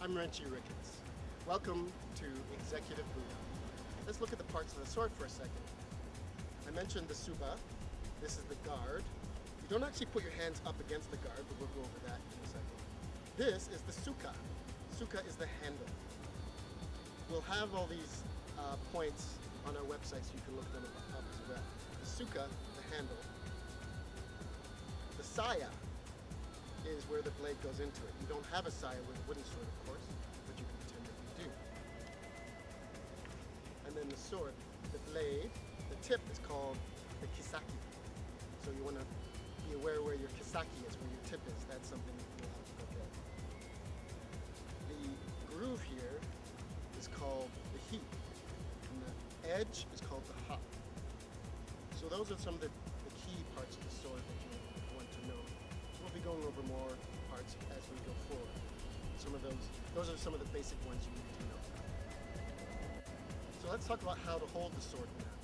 I'm Renchi Ricketts. Welcome to Executive Budo. Let's look at the parts of the sword for a second. I mentioned the Tsuba. This is the guard. You don't actually put your hands up against the guard, but we'll go over that in a second. This is the Tsuka. Tsuka is the handle. We'll have all these points on our website so you can look them up as well. The Tsuka, the handle. The saya is where the blade goes into it. You don't have a saya with a wooden sword, of course, but you can pretend that you do. And then the sword, the blade, the tip is called the kisaki. So you want to be aware where your kisaki is, where your tip is. That's something you'll have to look at. The groove here is called the hi, and the edge is called the ha. So those are some of the key parts of the sword that you want to know. We'll be going over more parts as we go forward. Those are some of the basic ones you need to know. So let's talk about how to hold the sword now.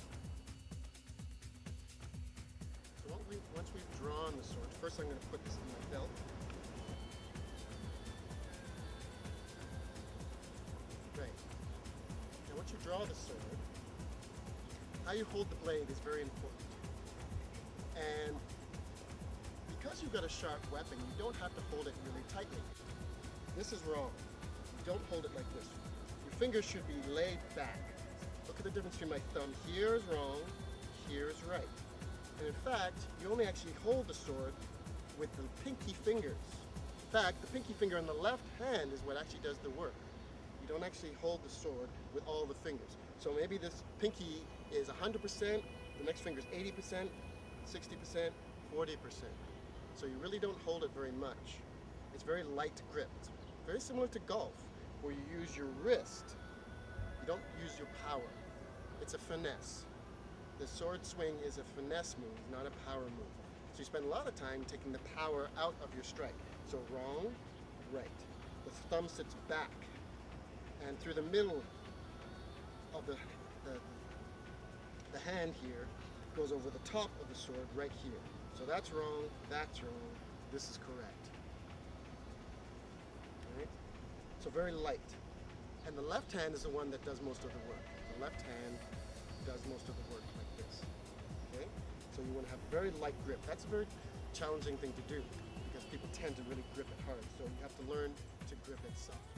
So once we've drawn the sword, first I'm going to put this in my belt. Right. Now once you draw the sword, how you hold the blade is very important. And because you've got a sharp weapon, you don't have to hold it really tightly. This is wrong. You don't hold it like this. Your fingers should be laid back. Look at the difference between my thumb. Here is wrong, here is right. And in fact, you only actually hold the sword with the pinky fingers. In fact, the pinky finger on the left hand is what actually does the work. You don't actually hold the sword with all the fingers. So maybe this pinky is 100%, the next finger is 80%, 60%, 40%. So you really don't hold it very much. It's very light gripped. Very similar to golf, where you use your wrist. You don't use your power. It's a finesse. The sword swing is a finesse move, not a power move. So you spend a lot of time taking the power out of your strike. So wrong, right. The thumb sits back, and through the middle of the hand here goes over the top of the sword right here. So that's wrong, this is correct. All right? So very light. And the left hand is the one that does most of the work. The left hand does most of the work like this. Okay? So you want to have a very light grip. That's a very challenging thing to do because people tend to really grip it hard. So you have to learn to grip it soft.